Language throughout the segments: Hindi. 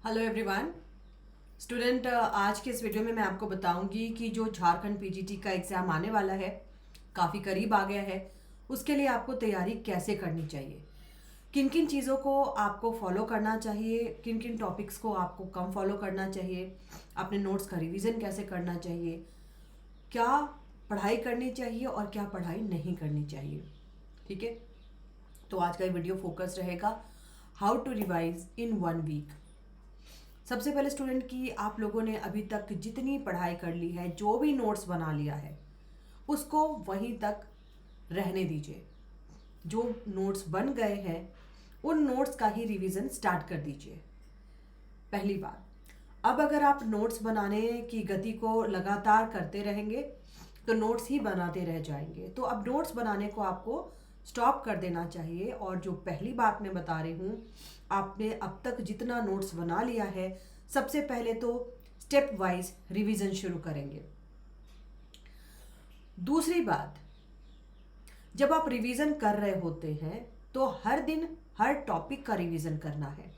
हेलो एवरीवन स्टूडेंट, आज के इस वीडियो में मैं आपको बताऊंगी कि जो झारखंड पीजीटी का एग्ज़ाम आने वाला है, काफ़ी करीब आ गया है। उसके लिए आपको तैयारी कैसे करनी चाहिए, किन किन चीज़ों को आपको फॉलो करना चाहिए, किन किन टॉपिक्स को आपको कम फॉलो करना चाहिए, अपने नोट्स का रिवीजन कैसे करना चाहिए, क्या पढ़ाई करनी चाहिए और क्या पढ़ाई नहीं करनी चाहिए। ठीक है, तो आज का ये वीडियो फोकस रहेगा how to revise in 1 week. सबसे पहले स्टूडेंट की आप लोगों ने अभी तक जितनी पढ़ाई कर ली है, जो भी नोट्स बना लिया है, उसको वहीं तक रहने दीजिए। जो नोट्स बन गए हैं उन नोट्स का ही रिवीजन स्टार्ट कर दीजिए। पहली बात, अब अगर आप नोट्स बनाने की गति को लगातार करते रहेंगे तो नोट्स ही बनाते रह जाएंगे। तो अब नोट्स बनाने को आपको स्टॉप कर देना चाहिए। और जो पहली बात मैं बता रही हूँ, आपने अब तक जितना नोट्स बना लिया है, सबसे पहले तो स्टेप वाइज रिवीजन शुरू करेंगे। दूसरी बात, जब आप रिवीजन कर रहे होते हैं तो हर दिन हर टॉपिक का रिवीजन करना है।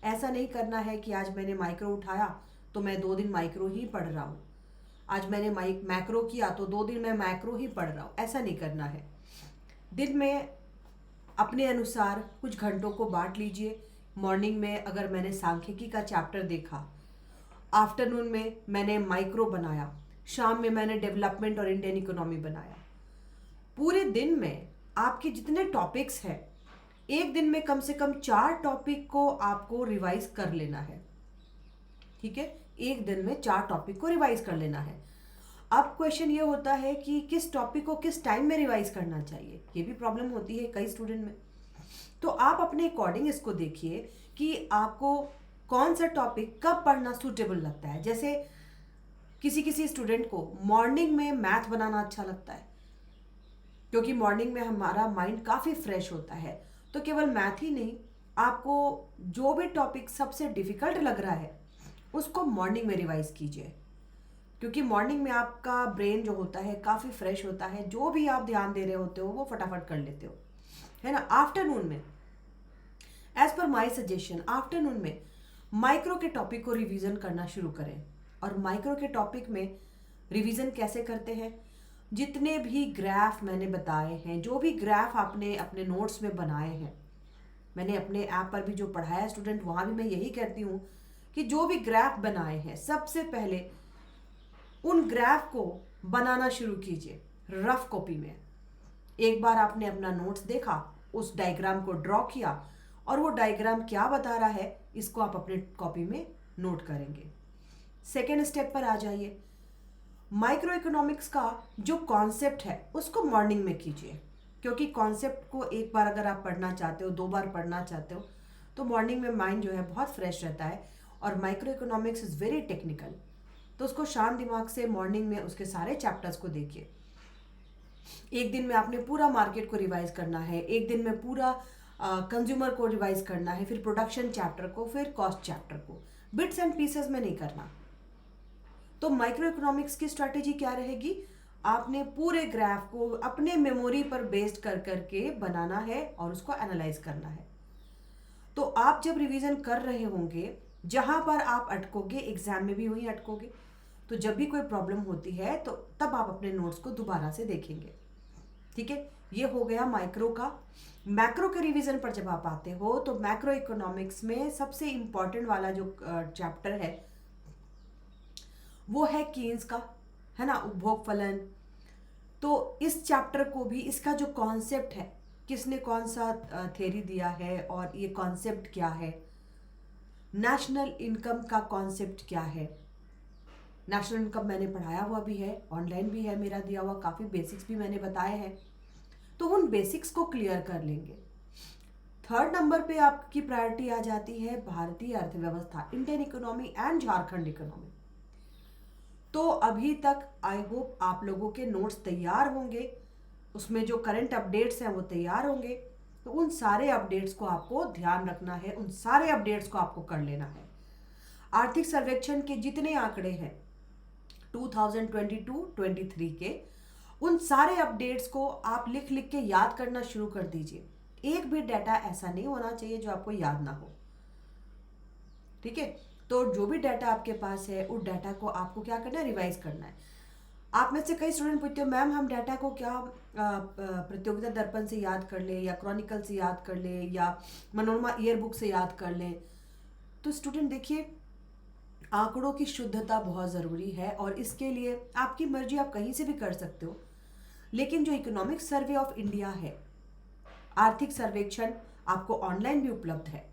ऐसा नहीं करना है कि आज मैंने माइक्रो उठाया तो मैं 2 दिन माइक्रो ही पढ़ रहा हूँ, आज मैंने मैक्रो किया तो 2 दिन मैं मैक्रो ही पढ़ रहा हूँ। ऐसा नहीं करना है। दिन में अपने अनुसार कुछ घंटों को बांट लीजिए। मॉर्निंग में अगर मैंने सांख्यिकी का चैप्टर देखा, आफ्टरनून में मैंने माइक्रो बनाया, शाम में मैंने डेवलपमेंट और इंडियन इकोनॉमी बनाया। पूरे दिन में आपके जितने टॉपिक्स हैं, एक दिन में कम से कम 4 टॉपिक को आपको रिवाइज कर लेना है। ठीक है, एक दिन में 4 टॉपिक को रिवाइज कर लेना है। अब क्वेश्चन ये होता है कि किस टॉपिक को किस टाइम में रिवाइज करना चाहिए। ये भी प्रॉब्लम होती है कई स्टूडेंट में। तो आप अपने अकॉर्डिंग इसको देखिए कि आपको कौन सा टॉपिक कब पढ़ना सूटेबल लगता है। जैसे किसी किसी स्टूडेंट को मॉर्निंग में मैथ बनाना अच्छा लगता है, क्योंकि मॉर्निंग में हमारा माइंड काफ़ी फ्रेश होता है। तो केवल मैथ ही नहीं, आपको जो भी टॉपिक सबसे डिफ़िकल्ट लग रहा है उसको मॉर्निंग में रिवाइज कीजिए, क्योंकि मॉर्निंग में आपका ब्रेन जो होता है काफ़ी फ्रेश होता है। जो भी आप ध्यान दे रहे होते हो वो फटाफट कर लेते हो, है ना। आफ्टरनून में, एज पर माई सजेशन, आफ्टरनून में माइक्रो के टॉपिक को रिवीजन करना शुरू करें। और माइक्रो के टॉपिक में रिवीजन कैसे करते हैं, जितने भी ग्राफ मैंने बताए हैं, जो भी ग्राफ आपने अपने नोट्स में बनाए हैं, मैंने अपने ऐप पर भी जो पढ़ाया स्टूडेंट, वहाँ भी मैं यही कहती हूँ कि जो भी ग्राफ बनाए हैं, सबसे पहले उन ग्राफ को बनाना शुरू कीजिए रफ कॉपी में। एक बार आपने अपना नोट्स देखा, उस डायग्राम को ड्रॉ किया और वो डायग्राम क्या बता रहा है इसको आप अपने कॉपी में नोट करेंगे। सेकेंड स्टेप पर आ जाइए। माइक्रो इकोनॉमिक्स का जो कॉन्सेप्ट है उसको मॉर्निंग में कीजिए, क्योंकि कॉन्सेप्ट को एक बार अगर आप पढ़ना चाहते हो, 2 बार पढ़ना चाहते हो, तो मॉर्निंग में माइंड जो है बहुत फ्रेश रहता है। और micro economics is very technical, तो उसको शांत दिमाग से मॉर्निंग में उसके सारे चैप्टर्स को देखिए। एक दिन में आपने पूरा मार्केट को रिवाइज करना है, एक दिन में पूरा कंज्यूमर को रिवाइज करना है, फिर प्रोडक्शन चैप्टर को, फिर कॉस्ट चैप्टर को। बिट्स एंड पीसेस में नहीं करना। तो माइक्रो इकोनॉमिक्स की स्ट्रैटेजी क्या रहेगी, आपने पूरे ग्राफ को अपने मेमोरी पर बेस्ड कर करके बनाना है और उसको एनालाइज करना है। तो आप जब रिवीजन कर रहे होंगे, जहां पर आप अटकोगे एग्जाम में भी वहीं अटकोगे। तो जब भी कोई प्रॉब्लम होती है तो तब आप अपने नोट्स को दोबारा से देखेंगे। ठीक है, ये हो गया माइक्रो का। मैक्रो के रिवीजन पर जब आप आते हो तो मैक्रो इकोनॉमिक्स में सबसे इंपॉर्टेंट वाला जो चैप्टर है वो है कीन्स का, है ना, उपभोग फलन। तो इस चैप्टर को भी, इसका जो कॉन्सेप्ट है, किसने कौन सा थ्योरी दिया है और ये कॉन्सेप्ट क्या है, नेशनल इनकम का कॉन्सेप्ट क्या है। नेशनल इनकम मैंने पढ़ाया हुआ भी है, ऑनलाइन भी है मेरा दिया हुआ, काफ़ी बेसिक्स भी मैंने बताए हैं। तो उन बेसिक्स को क्लियर कर लेंगे। थर्ड नंबर पे आपकी प्रायोरिटी आ जाती है भारतीय अर्थव्यवस्था, Indian economy and Jharkhand economy. तो अभी तक आई होप आप लोगों के नोट्स तैयार होंगे, उसमें जो करंट अपडेट्स हैं वो तैयार होंगे। तो उन सारे अपडेट्स को आपको ध्यान रखना है, उन सारे अपडेट्स को आपको कर लेना है। आर्थिक सर्वेक्षण के जितने आंकड़े हैं 2022-23 के, उन सारे अपडेट्स को आप लिख लिख के याद करना शुरू कर दीजिए। एक भी डाटा ऐसा नहीं होना चाहिए जो आपको याद ना हो। ठीक है। तो जो भी डाटा आपके पास है उस डाटा को आपको क्या करना है, रिवाइज करना है। आप में से कई स्टूडेंट पूछते हो मैम हम डाटा को क्या प्रतियोगिता दर्पण से याद कर ले, या क्रॉनिकल से याद कर ले, या मनोरमा ईयर बुक से याद कर ले। तो स्टूडेंट देखिए, आंकड़ों की शुद्धता बहुत ज़रूरी है और इसके लिए आपकी मर्जी, आप कहीं से भी कर सकते हो। लेकिन जो इकोनॉमिक सर्वे ऑफ इंडिया है, आर्थिक सर्वेक्षण, आपको ऑनलाइन भी उपलब्ध है।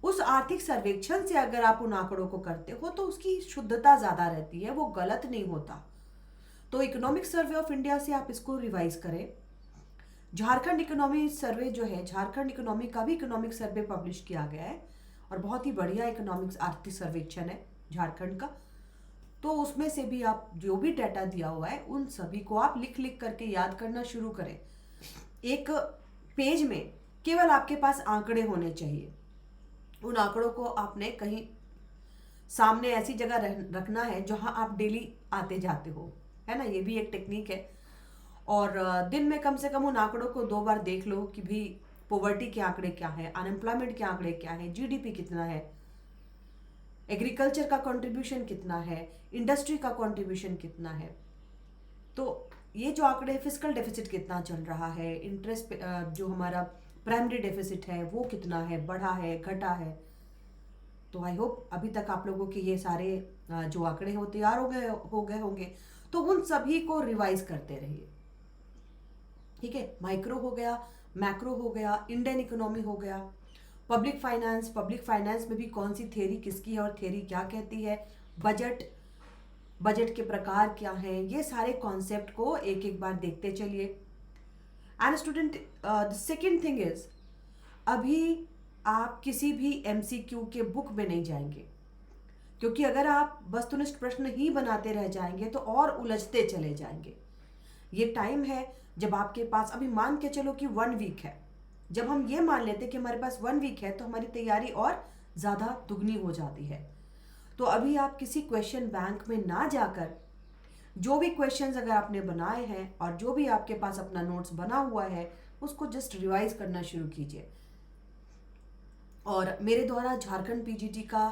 उस आर्थिक सर्वेक्षण से अगर आप उन आंकड़ों को करते हो तो उसकी शुद्धता ज़्यादा रहती है, वो गलत नहीं होता। तो इकोनॉमिक सर्वे ऑफ इंडिया से आप इसको रिवाइज करें। झारखंड इकोनॉमी सर्वे जो है, झारखंड इकोनॉमी का भी इकोनॉमिक सर्वे पब्लिश किया गया है और बहुत ही बढ़िया इकोनॉमिक्स आर्थिक सर्वेक्षण है झारखंड का। तो उसमें से भी आप जो भी डाटा दिया हुआ है उन सभी को आप लिख लिख करके याद करना शुरू करें। एक पेज में केवल आपके पास आंकड़े होने चाहिए। उन आंकड़ों को आपने कहीं सामने ऐसी जगह रखना है जहां आप डेली आते जाते हो, है ना। ये भी एक टेक्निक है। और दिन में कम से कम उन आंकड़ों को 2 बार देख लो कि भी पॉवर्टी के आंकड़े क्या है, अनएम्प्लॉयमेंट के आंकड़े क्या है, जीडीपी कितना है, एग्रीकल्चर का कंट्रीब्यूशन कितना है, इंडस्ट्री का कंट्रीब्यूशन कितना है। तो ये जो आंकड़े, फिस्कल डेफिसिट कितना चल रहा है, इंटरेस्ट जो हमारा प्राइमरी डेफिसिट है वो कितना है, बढ़ा है, घटा है। तो आई होप अभी तक आप लोगों के ये सारे जो आंकड़े हैं वो तैयार हो गए होंगे। तो उन सभी को रिवाइज करते रहिए, ठीक है। माइक्रो हो गया, मैक्रो हो गया, इंडियन इकोनॉमी हो गया, पब्लिक फाइनेंस में भी कौन सी थ्योरी किसकी है और थ्योरी क्या कहती है, बजट के प्रकार क्या हैं, ये सारे कॉन्सेप्ट को एक एक बार देखते चलिए। And student, the second thing is, अभी आप किसी भी एमसीक्यू के बुक में नहीं जाएंगे, क्योंकि अगर आप वस्तुनिष्ठ प्रश्न ही बनाते रह जाएंगे तो और उलझते चले जाएंगे। ये टाइम है जब आपके पास, अभी मान के चलो कि 1 वीक है, जब हम ये मान लेते कि हमारे पास 1 वीक है तो हमारी तैयारी और ज़्यादा दुगनी हो जाती है। तो अभी आप किसी क्वेश्चन बैंक में ना जाकर, जो भी क्वेश्चंस अगर आपने बनाए हैं और जो भी आपके पास अपना नोट्स बना हुआ है उसको जस्ट रिवाइज करना शुरू कीजिए। और मेरे द्वारा झारखंड पीजीटी का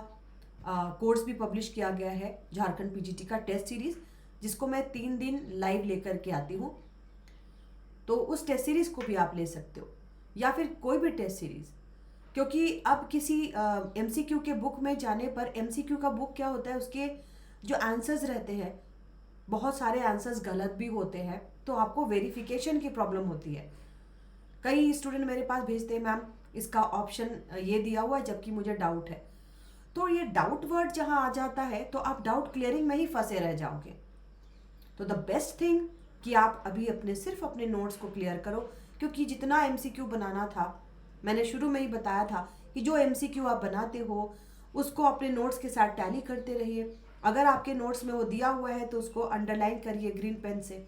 कोर्स भी पब्लिश किया गया है, झारखंड पीजीटी का टेस्ट सीरीज, जिसको मैं 3 दिन लाइव लेकर के आती हूँ। तो उस टेस्ट सीरीज को भी आप ले सकते हो, या फिर कोई भी टेस्ट सीरीज। क्योंकि अब किसी एमसीक्यू के बुक में जाने पर, एमसीक्यू का बुक क्या होता है, उसके जो आंसर्स रहते हैं, बहुत सारे आंसर्स गलत भी होते हैं, तो आपको वेरिफिकेशन की प्रॉब्लम होती है। कई स्टूडेंट मेरे पास भेजते हैं मैम इसका ऑप्शन ये दिया हुआ है जबकि मुझे डाउट है। तो ये डाउट वर्ड जहाँ आ जाता है तो आप डाउट क्लियरिंग में ही फंसे रह जाओगे। तो द बेस्ट थिंग कि आप अभी सिर्फ अपने नोट्स को क्लियर करो, क्योंकि जितना एमसीक्यू बनाना था, मैंने शुरू में ही बताया था कि जो एमसीक्यू आप बनाते हो उसको अपने नोट्स के साथ टैली करते रहिए। अगर आपके नोट्स में वो दिया हुआ है तो उसको अंडरलाइन करिए ग्रीन पेन से।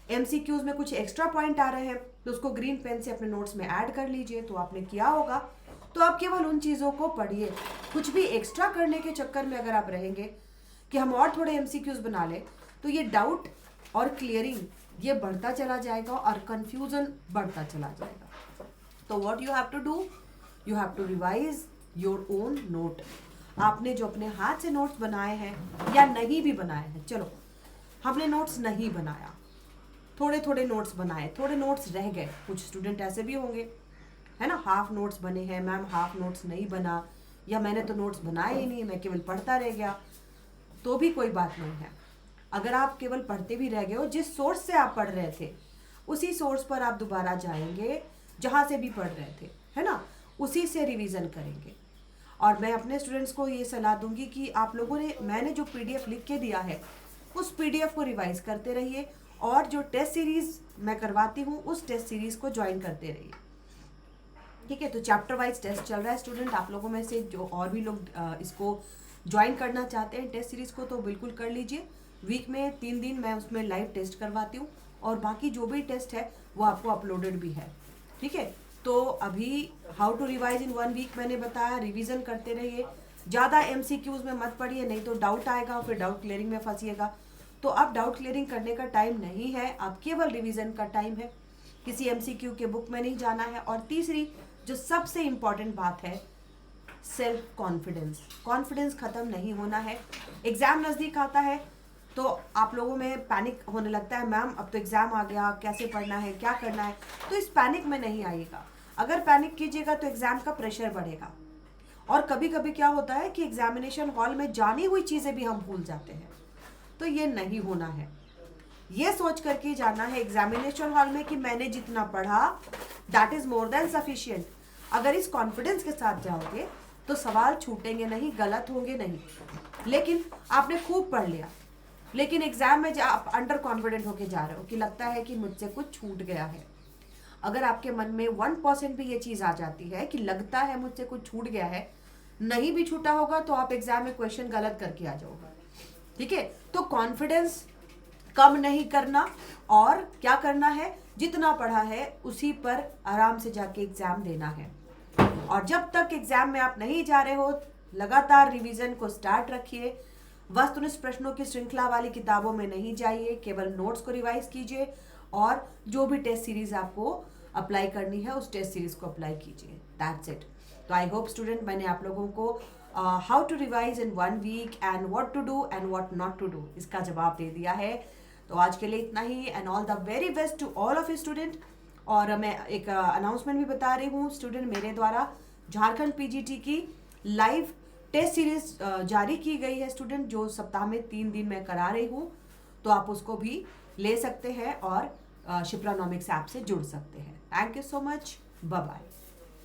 एमसीक्यूज में कुछ एक्स्ट्रा पॉइंट आ रहे हैं तो उसको ग्रीन पेन से अपने नोट्स में ऐड कर लीजिए। तो आपने किया होगा, तो आप केवल उन चीज़ों को पढ़िए। कुछ भी एक्स्ट्रा करने के चक्कर में अगर आप रहेंगे कि हम और थोड़े एमसीक्यूज बना लें, तो ये डाउट और क्लियरिंग ये बढ़ता चला जाएगा और कंफ्यूजन बढ़ता चला जाएगा। तो what you have to do, you have to revise your own note. आपने जो अपने हाथ से नोट्स बनाए हैं या नहीं भी बनाए हैं, चलो हमने नोट्स नहीं बनाया, थोड़े थोड़े नोट्स बनाए, थोड़े नोट्स रह गए। कुछ स्टूडेंट ऐसे भी होंगे, है ना, हाफ नोट्स बने हैं, मैम हाफ नोट्स नहीं बना, या मैंने तो नोट्स बनाए ही नहीं, मैं केवल पढ़ता रह गया। तो भी कोई बात नहीं है। अगर आप केवल पढ़ते भी रह गए हो, जिस सोर्स से आप पढ़ रहे थे उसी सोर्स पर आप दोबारा जाएंगे जहाँ से भी पढ़ रहे थे, है ना, उसी से रिवीजन करेंगे। और मैं अपने स्टूडेंट्स को ये सलाह दूंगी कि आप लोगों ने, मैंने जो पीडीएफ लिख के दिया है उस पीडीएफ को रिवाइज करते रहिए, और जो टेस्ट सीरीज मैं करवाती हूँ उस टेस्ट सीरीज को ज्वाइन करते रहिए। ठीक है, तो चैप्टर वाइज टेस्ट चल रहा है स्टूडेंट। आप लोगों में से जो और भी लोग इसको ज्वाइन करना चाहते हैं टेस्ट सीरीज को, तो बिल्कुल कर लीजिए। वीक में 3 दिन मैं उसमें लाइव टेस्ट करवाती हूँ, और बाकी जो भी टेस्ट है वो आपको अपलोडेड भी है। ठीक है, तो अभी how to revise in 1 week मैंने बताया, रिवीजन करते रहिए, ज़्यादा एमसीक्यूज में मत पढ़िए, नहीं तो डाउट आएगा, फिर डाउट क्लियरिंग में फंसिएगा। तो अब डाउट क्लियरिंग करने का टाइम नहीं है, अब केवल रिवीजन का टाइम है, किसी एमसीक्यू के बुक में नहीं जाना है। और तीसरी जो सबसे इम्पॉर्टेंट बात है, सेल्फ कॉन्फिडेंस। कॉन्फिडेंस ख़त्म नहीं होना है। एग्ज़ाम नज़दीक आता है तो आप लोगों में पैनिक होने लगता है, मैम अब तो एग्ज़ाम आ गया, कैसे पढ़ना है, क्या करना है। तो इस पैनिक में नहीं आइएगा। अगर पैनिक कीजिएगा तो एग्ज़ाम का प्रेशर बढ़ेगा। और कभी कभी क्या होता है कि एग्जामिनेशन हॉल में जानी हुई चीज़ें भी हम भूल जाते हैं, तो ये नहीं होना है। ये सोच करके जाना है एग्जामिनेशन हॉल में कि मैंने जितना पढ़ा that is more than sufficient. अगर इस कॉन्फिडेंस के साथ जाओगे तो सवाल छूटेंगे नहीं, गलत होंगे नहीं। लेकिन आपने खूब पढ़ लिया, लेकिन एग्जाम में आप अंडर कॉन्फिडेंट होके जा रहे हो कि लगता है कि मुझसे कुछ छूट गया है। अगर आपके मन में 1% भी ये चीज़ आ जाती है कि लगता है मुझसे कुछ छूट गया है, नहीं भी छूटा होगा तो आप एग्जाम में क्वेश्चन गलत करके आ जाओगे। ठीक है, तो कॉन्फिडेंस कम नहीं करना, और क्या करना है, जितना पढ़ा है उसी पर आराम से जाके एग्जाम देना है। और जब तक एग्जाम में आप नहीं जा रहे हो, लगातार रिवीजन को स्टार्ट रखिए। वस्तुनिष्ठ प्रश्नों की श्रृंखला वाली किताबों में नहीं जाइए, केवल नोट्स को रिवाइज कीजिए और जो भी टेस्ट सीरीज आपको अप्लाई करनी है उस टेस्ट सीरीज को अप्लाई कीजिए। That's it. तो आई होप स्टूडेंट, मैंने आप लोगों को how to revise in 1 week and what to do and what not to do इसका जवाब दे दिया है। तो आज के लिए इतना ही, and all the very best to all of you student. और मैं एक अनाउंसमेंट भी बता रही हूँ स्टूडेंट, मेरे द्वारा झारखंड पीजीटी की लाइव टेस्ट सीरीज जारी की गई है स्टूडेंट, जो सप्ताह में 3 दिन मैं करा रही हूँ। तो आप उसको भी ले सकते हैं और शिप्रानॉमिक्स ऐप से जुड़ सकते हैं। Thank you so much, bye bye.